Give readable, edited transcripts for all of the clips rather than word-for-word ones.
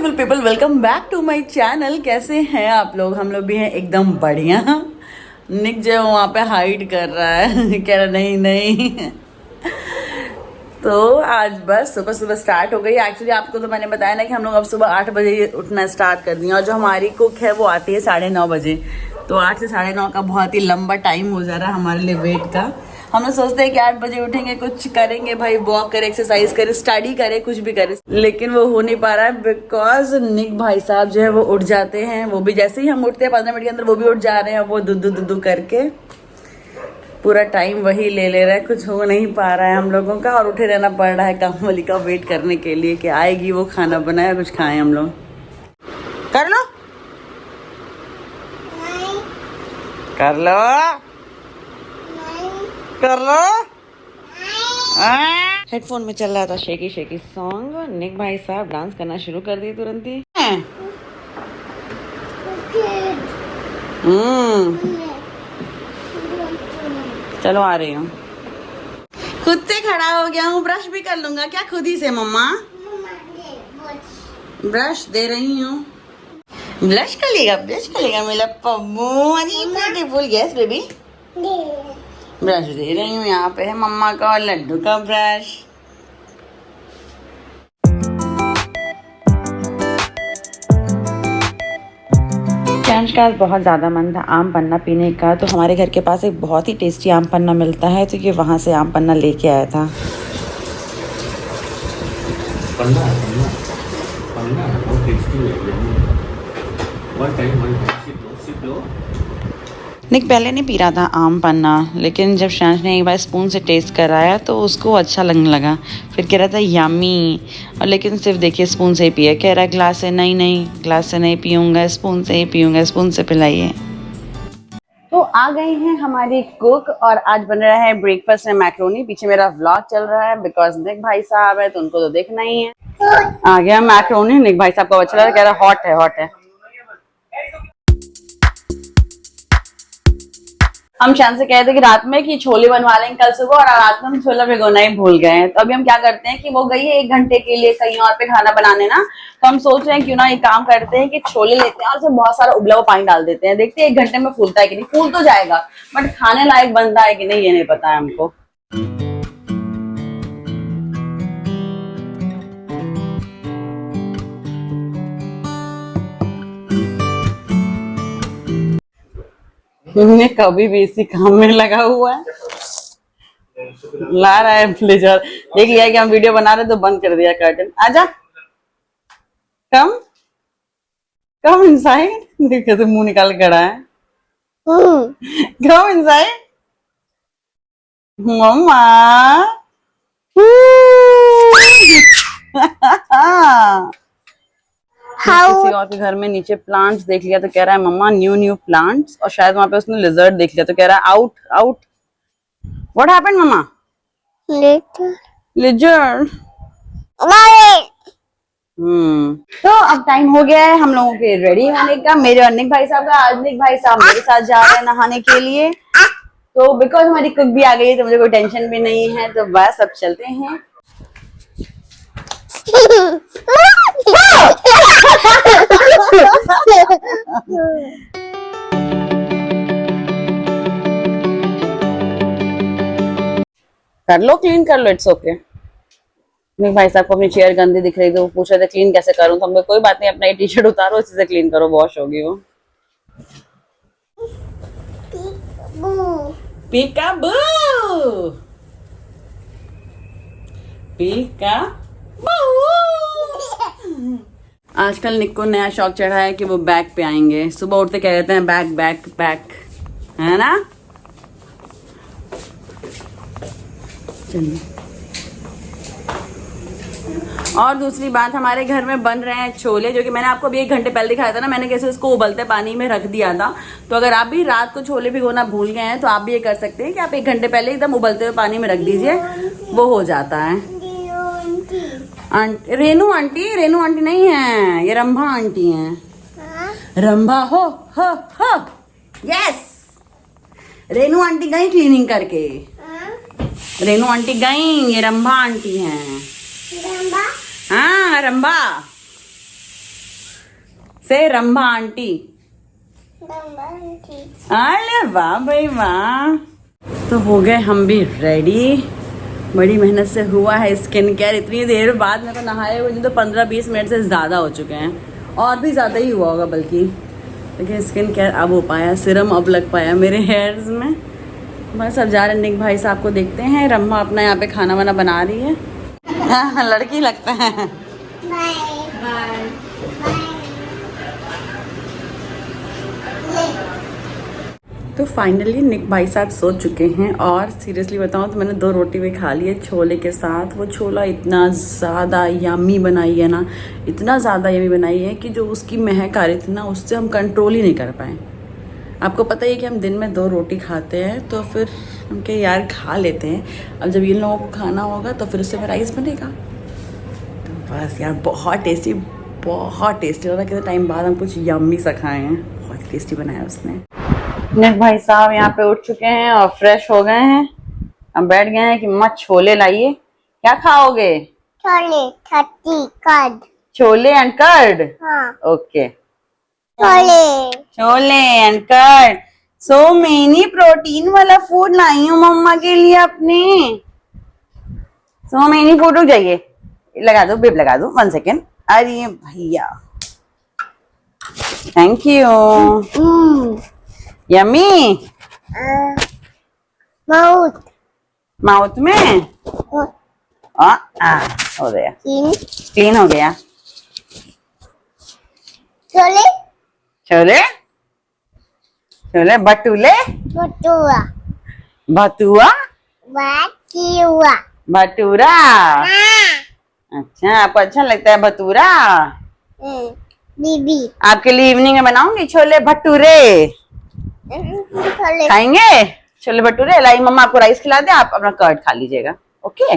Beautiful people, welcome back to my channel. कैसे हैं आप लोग? हम लोग भी हैं एकदम बढ़िया। निक जो वहाँ पे हाइड कर रहा है कह रहा नहीं नहीं। तो आज बस सुबह सुबह स्टार्ट हो गई। एक्चुअली आपको तो मैंने बताया ना कि हम लोग अब सुबह 8 बजे उठना स्टार्ट कर दिए, और जो हमारी कुक है वो आती है 9:30 बजे। तो 8 से 9:30 का बहुत ही लंबा टाइम हो जा रहा है हमारे लिए वेट का। हम लोग सोचते हैं कि 8 बजे उठेंगे, कुछ करेंगे भाई, वॉक करें, एक्सरसाइज करें, स्टडी करें, कुछ भी करें, लेकिन वो हो नहीं पा रहा है बिकॉज निक भाई साहब जो है वो उठ जाते हैं। वो भी जैसे ही हम उठते हैं 15 मिनट के अंदर वो भी उठ जा रहे हैं। वो दुदू करके पूरा टाइम वही ले रहा है, कुछ हो नहीं पा रहा है हम लोगों का, और उठे रहना पड़ रहा है काम वाली का वेट करने के लिए कि आएगी वो खाना बनाए कुछ खाएं हम लोग। कर लो कर लो कर लो। हेडफोन में चल रहा था शेकी शेकी सॉन्ग। निक भाई साहब डांस करना शुरू कर दिए तुरंत ही। चलो आ रही हूँ, खुद से खड़ा हो गया हूँ, ब्रश भी कर लूंगा क्या खुद ही से? मम्मा ब्रश दे रही हूँ। ब्रश करेगा मेरा Pappu. Beautiful. Yes baby, brush दे रही हूँ। यहाँ पे है मम्मा का और लड्डू का ब्रश। फ्रेंड्स का बहुत ज़्यादा मन था आम पन्ना पीने का, तो हमारे घर के पास एक बहुत ही टेस्टी आम पन्ना मिलता है, तो ये वहाँ से आम पन्ना लेके आया था। पन्ना पन्ना पन्ना बहुत टेस्टी है। वन टाइम निक पहले नहीं पी रहा था आम पन्ना, लेकिन जब शांश ने एक बार स्पून से टेस्ट कराया तो उसको अच्छा लगने लगा। फिर कह रहा था यम्मी, और लेकिन सिर्फ देखिए स्पून से ही पिया। कह रहा है ग्लास से नहीं, ग्लास से नहीं पीऊँगा, स्पून से ही पीऊँगा, स्पून से पिलाइए। तो आ गए हैं हमारी कुक, और आज बन रहा है ब्रेकफास्ट में मैक्रोनी। पीछे मेरा व्लॉग चल रहा है बिकॉज निक भाई साहब है तो उनको तो देखना ही है। आ गया मैक्रोनी। निक भाई साहब को अच्छा लग रहा है, कह रहा हॉट है हॉट है। हम शान से कह रहे थे कि रात में कि छोले बनवा लेंगे कल सुबह, और रात में हम छोला भिगोना ही भूल गए हैं। तो अभी हम क्या करते हैं कि वो गई है 1 घंटे के लिए कहीं और पे खाना बनाने ना, तो हम सोच रहे हैं क्यों ना एक काम करते हैं कि छोले लेते हैं और उसमें बहुत सारा उबला हुआ पानी डाल देते हैं। देखते हैं 1 घंटे में फूलता है कि नहीं। फूल तो जाएगा बट खाने लायक बनता है कि नहीं ये नहीं पता है हमको। कभी भी इसी काम में लगा हुआ है, ला रहा है ब्लेजर। देख लिया कि हम वीडियो बना रहे तो बंद कर दिया कर्टन। आजा, कम कम इनसाइड। देखो तो मुंह निकाल खड़ा है। कम इनसाइड मम्मा। किसी और के घर में नीचे प्लांट्स देख लिया तो कह रहा है मम्मा न्यू प्लांट्स, और शायद वहां पे उसने लिजर्ड देख लिया तो कह रहा है out out. What happened mama? Lizard. तो अब टाइम हो गया है हम लोगों के रेडी होने का, मेरे और निक भाई साहब का। आज निक भाई साहब मेरे साथ जा रहे हैं नहाने के लिए, तो बिकॉज हमारी कुक भी आ गई है तो मुझे कोई टेंशन भी नहीं है। तो बस अब चलते हैं। कर लो, क्लीन कर लो, इट्स ओके। निक भाई साहब को अपनी चेयर गंदी दिख रही थी, वो पूछ रहे थे क्लीन कैसे करूं, तो हमने कोई बात नहीं, अपना टी शर्ट उतारो, इसी से क्लीन करो, वॉश होगी वो। पीकाबू पीकाबू। आजकल निक को नया शौक चढ़ा है कि वो बैक पे आएंगे। सुबह उठते कह रहते हैं बैक बैक बैक, है ना? चलिए। और दूसरी बात, हमारे घर में बन रहे हैं छोले, जो कि मैंने आपको अभी 1 घंटे पहले दिखाया था ना, मैंने कैसे उसको उबलते पानी में रख दिया था। तो अगर आप भी रात को छोले भिगोना भूल गए हैं तो आप भी ये कर सकते हैं कि आप 1 घंटे पहले एकदम उबलते हुए पानी में रख दीजिए, वो हो जाता है। रेनू आंटी नहीं है, ये रंभा आंटी है। रंभा हो यस। रेनू आंटी गई क्लीनिंग करके। रेनू आंटी गई, ये रंभा आंटी हैं। हाँ रंभा। से रंभा आंटी। अरे वाह भाई वाह। तो हो गए हम भी रेडी। बड़ी मेहनत से हुआ है स्किन केयर। इतनी देर बाद मेरे को नहाए हुए तो 15-20 मिनट से ज़्यादा हो चुके हैं, और भी ज़्यादा ही हुआ होगा बल्कि। लेकिन स्किन केयर अब हो पाया, सिरम अब लग पाया मेरे हेयर्स में। बस अब जा रहे निक भाई साहब को देखते हैं। रम्मा अपना यहाँ पे खाना वाना बना रही है। हाँ, लड़की लगता है। Bye bye. तो फाइनली निक भाई साहब सो चुके हैं, और सीरियसली बताऊँ तो मैंने 2 रोटी भी खा ली है छोले के साथ। वो छोला इतना ज़्यादा यम्मी बनाई है ना, इतना ज़्यादा यम्मी बनाई है कि जो उसकी महक आ रही थी ना, उससे हम कंट्रोल ही नहीं कर पाए। आपको पता ही है कि हम दिन में 2 रोटी खाते हैं, तो फिर हम के यार खा लेते हैं। अब जब इन लोगों को खाना होगा तो फिर उससे राइस बनेगा। तो बस यार बहुत टेस्टी हो रहा है। कितने टाइम बाद हम कुछ यम्मी सा खाए हैं, बहुत टेस्टी बनाया उसने। निक भाई साहब यहाँ पे उठ चुके हैं और फ्रेश हो गए हैं। हम बैठ गए हैं कि मत छोले लाइए। क्या खाओगे? Chole and curd. हाँ। Okay, chole and curd. So many protein वाला फूड लाई हूँ मम्मा के लिए अपने। So many food. रुक जाइए, लगा दो बिप, लगा दो 1 सेकेंड। अरे भैया, थैंक यू। यम्मी। माउथ में हो गया, क्लीन हो गया। छोले छोले छोले भटूले भतुआ भटूरा। अच्छा, आपको अच्छा लगता है भटूरा? दीदी आपके लिए इवनिंग में बनाऊंगी छोले भटूरे। खाएंगे छोले भटूरे? लाई मम्मा आपको राइस खिला दे, आप अपना कर्ड खा लीजिएगा। ओके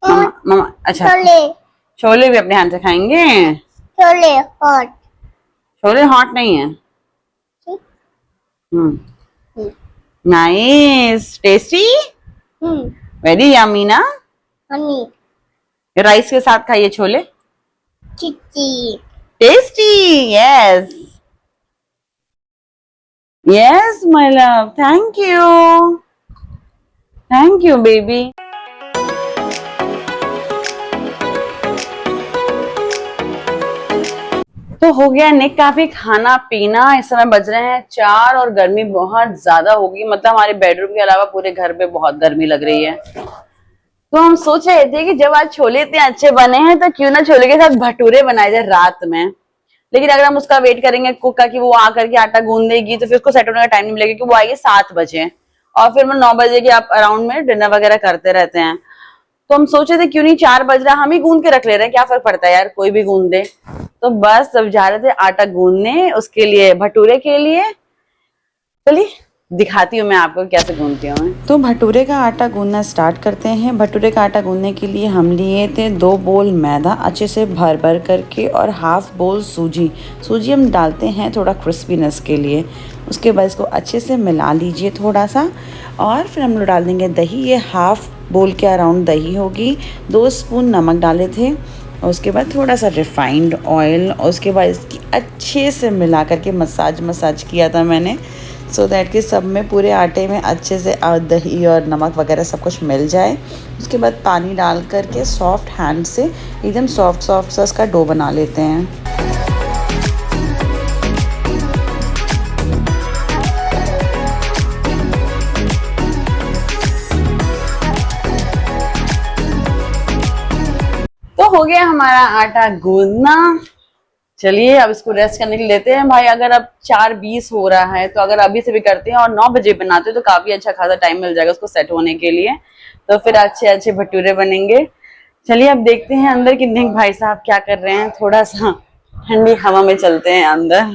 मम्मा। अच्छा, छोले भी अपने हाथ से खाएंगे? छोले हॉट नहीं है। नाइस, टेस्टी, वेरी यम्मी ना। राइस के साथ खाइए chole. Tasty, yes yes my love, thank you baby. तो हो गया निक काफी खाना पीना। इस समय बज रहे हैं 4 और गर्मी बहुत ज्यादा होगी। मतलब हमारे बेडरूम के अलावा पूरे घर पे बहुत गर्मी लग रही है। तो हम सोच रहे थे कि जब आज छोले इतने अच्छे बने हैं तो क्यों ना छोले के साथ भटूरे बनाए जाए रात में। लेकिन अगर हम उसका वेट करेंगे कुक का कि वो आकर के आटा गूंद देगी, तो फिर उसको सेट होने का टाइम नहीं मिलेगा, क्योंकि वो आएगी 7 बजे और फिर हम 9 बजे के आप अराउंड में डिनर वगैरह करते रहते हैं। तो हम सोचे थे क्यों नहीं 4 बज रहा, हम ही गूंद के रख ले रहे हैं, क्या फर्क पड़ता है यार, कोई भी गूंद दे। तो बस अब जा रहे थे आटा गूंदने उसके लिए, भटूरे के लिए। चलिए दिखाती हूँ मैं आपको कैसे गूंदती हूँ। तो भटूरे का आटा गूंदना स्टार्ट करते हैं। भटूरे का आटा गूंदने के लिए हम लिए थे 2 बोल मैदा अच्छे से भर भर करके, और हाफ बोल सूजी हम डालते हैं थोड़ा क्रिस्पीनेस के लिए। उसके बाद इसको अच्छे से मिला लीजिए थोड़ा सा, और फिर हम लोग डाल देंगे दही। ये हाफ बोल के अराउंड दही होगी। 2 स्पून नमक डाले थे, और उसके बाद थोड़ा सा रिफाइंड ऑयल, और उसके बाद इसकी अच्छे से मिला करके मसाज किया था मैंने, सो दैट कि सब में पूरे आटे में अच्छे से दही और नमक वगैरह सब कुछ मिल जाए। उसके बाद पानी डाल करके सॉफ्ट हैंड से एकदम सॉफ्ट सा इसका डो बना लेते हैं। तो हो गया हमारा आटा गूंदना। चलिए अब इसको रेस्ट करने के लिए लेते हैं भाई। अगर अब 4:20 हो रहा है, तो अगर अभी से भी करते हैं और 9 बजे बनाते हैं तो काफी अच्छा खासा टाइम मिल जाएगा उसको सेट होने के लिए। तो फिर अच्छे भटूरे बनेंगे। चलिए अब देखते हैं अंदर कि निक भाई साहब क्या कर रहे हैं। थोड़ा सा ठंडी हवा में चलते हैं अंदर।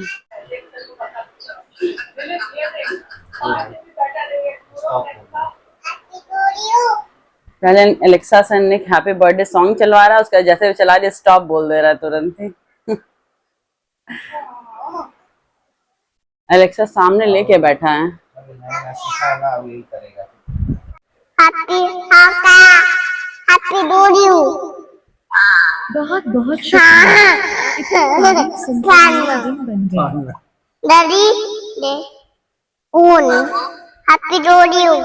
पहले एलेक्सा से निक हैप्पी बर्थडे सॉन्ग चलवा रहा है, उसका जैसे चला दिया स्टॉप बोल दे रहा है तुरंत ही। एलेक्सा सामने लेके बैठा है। Happy birthday. बहुत बहुत शुक्रिया। Daddy, happy rodeo.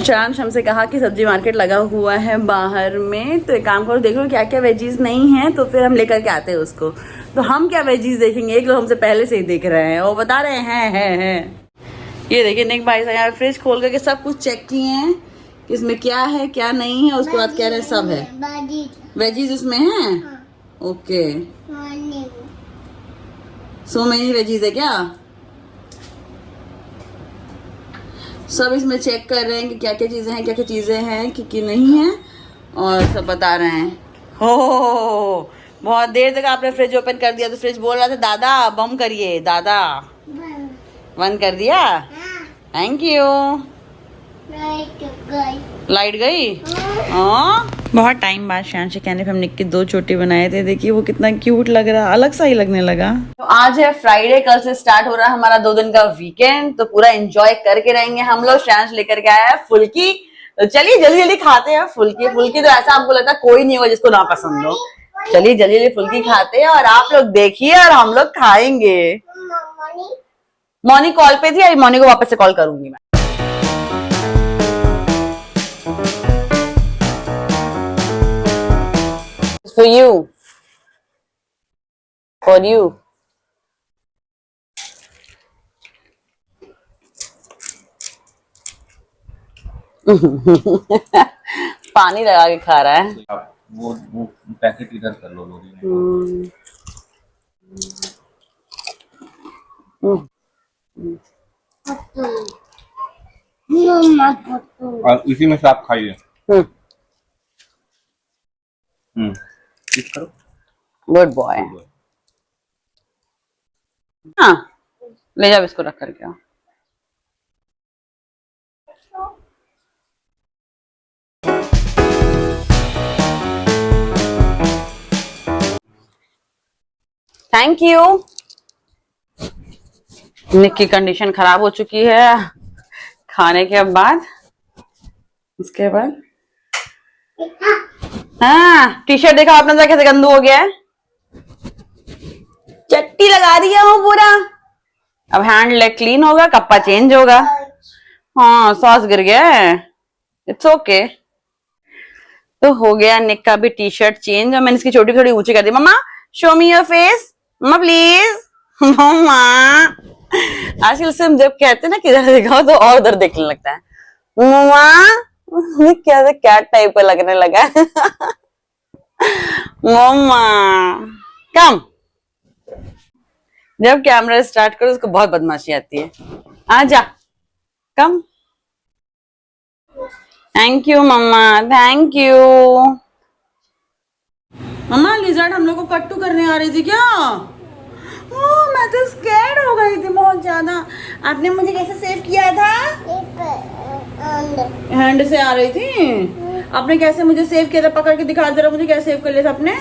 शांश हमसे कहा कि सब्जी मार्केट लगा हुआ है बाहर में, तो एक काम करो देख लो क्या क्या वेजीज नहीं है, तो फिर हम लेकर के आते हैं उसको। तो हम क्या वेजीज देखेंगे, एक लोग हमसे पहले से ही देख रहे हैं, वो बता रहे हैं। ये देखिए निक भाई साहब यहाँ फ्रिज खोल करके सब कुछ चेक किए हैं कि इसमें क्या है क्या नहीं है, उसके बाद कह रहे हैं सब है। वेजीज इसमें है। ओके, सो मेनी वेजीज है क्या? सब इसमें चेक कर रहे हैं कि क्या क्या चीजें हैं, क्या क्या चीजें हैं कि नहीं है, और सब बता रहे हैं। हो बहुत देर तक आपने फ्रिज ओपन कर दिया, तो फ्रिज बोल रहा था दादा बम करिए, दादा बंद कर दिया। Thank you. लाइट गई। हाँ, बहुत टाइम बाद शांश के कहने पे हम निक की 2 चोटी बनाए थे। देखिए वो कितना क्यूट लग रहा, अलग सा ही लगने लगा। तो आज है फ्राइडे, कल से स्टार्ट हो रहा है हमारा 2 दिन का वीकेंड, तो पूरा एंजॉय करके रहेंगे हम लोग। शांश लेकर के आया है फुल्की, तो चलिए जल्दी जल्दी खाते हैं फुल्की। फुल्की तो ऐसा हमको लगता है कोई नहीं होगा जिसको ना पसंद हो। चलिए जल्दी जल्दी फुल्की खाते हैं, और आप लोग देखिए और हम लोग खाएंगे। मॉर्निंग कॉल पे थी, अभी मॉर्निंग को वापस से कॉल करूंगी मैं। For you. For you. पानी लगा के खा रहा है। आप वो पैकेट इधर कर लो लोग। और इसी में से आप खाइए। करो। Good boy. हाँ, ले जाओ इसको रख करके आओ। Thank you. निक की कंडीशन खराब हो चुकी है खाने के बाद। उसके बाद हाँ, टी शर्ट देखा आपने कैसे गंदू हो गया है, चट्टी लगा दिया हूँ पूरा। अब हैंड लेग क्लीन होगा, कप्पा चेंज होगा। हाँ, सॉस गिर गया है, इट्स ओके। तो हो गया निक का भी टी शर्ट चेंज, और मैंने इसकी चोटी थोड़ी ऊंची कर दी। Mama show me your face, mama please. Mama आजकल से हम जब कहते हैं ना किधर दिखाओ तो और उधर देखने लगता है। मम्मा क्या कैट टाइप का लगने लगा है। मम्मा कम। जब कैमरा स्टार्ट करो उसको बहुत बदमाशी आती है। आ जा, come. Thank you mama, thank you. Mama lizard हम लोग को कट्टू करने आ रही थी क्या? ओह, मैं तो स्कैर्ड हो गई थी बहुत ज्यादा। आपने मुझे कैसे सेव किया था? हैंड से आ रही थी। आपने कैसे मुझे सेव किया था? पकड़ के दिखा जरा मुझे, कैसे सेव कर लिया था आपने?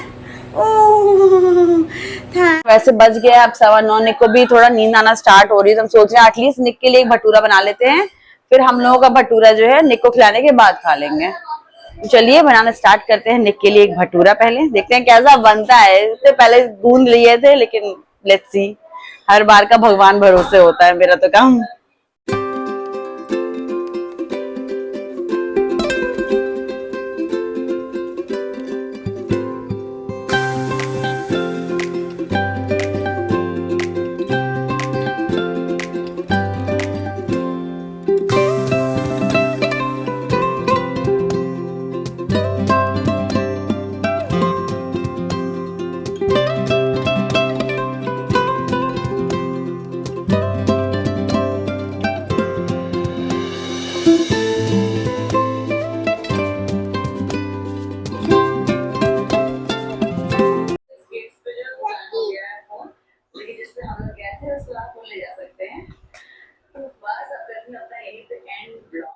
वैसे बज गया अब 9:15। निक को भी थोड़ा नींद आना स्टार्ट हो रही है, तो हम सोच रहे हैं एटलीस्ट निक के लिए एक भटूरा बना लेते हैं, फिर हम लोगों का भटूरा जो है निक को खिलाने के बाद खा लेंगे। तो चलिए बनाना स्टार्ट करते हैं। निक के लिए एक भटूरा पहले देखते हैं कैसा बनता है। इससे पहले गूंद लिए थे, लेकिन लेट्स सी, हर बार का भगवान भरोसे होता है मेरा तो काम।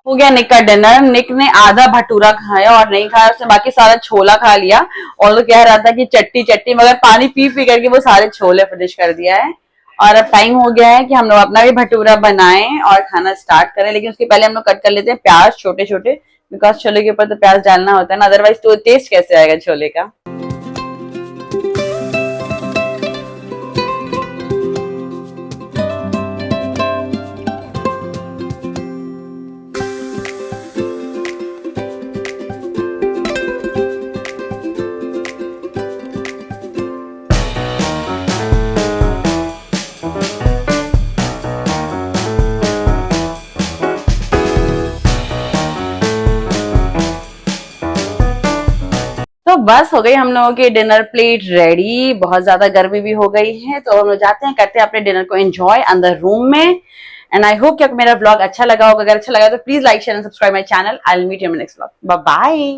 हो गया निक का डिनर। निक ने आधा भटूरा खाया और नहीं खाया, उसने बाकी सारा छोला खा लिया। और वो कह रहा था कि चट्टी चट्टी, मगर पानी पी पी करके वो सारे छोले फिनिश कर दिया है। और अब टाइम हो गया है कि हम लोग अपना भी भटूरा बनाएं और खाना स्टार्ट करें। लेकिन उसके पहले हम लोग कट कर लेते हैं प्याज छोटे छोटे, बिकॉज छोले के ऊपर तो प्याज डालना होता है ना, अदरवाइज तो टेस्ट कैसे आएगा छोले का। बस हो गई हम लोगों की डिनर प्लेट रेडी। बहुत ज्यादा गर्मी भी हो गई है, तो हम लोग जाते हैं, करते हैं अपने डिनर को एंजॉय अंदर रूम में। एंड आई होप कि आपको मेरा व्लॉग अच्छा लगा होगा। अगर अच्छा लगा तो please like share and subscribe my channel. I will meet you in next vlog. Bye bye.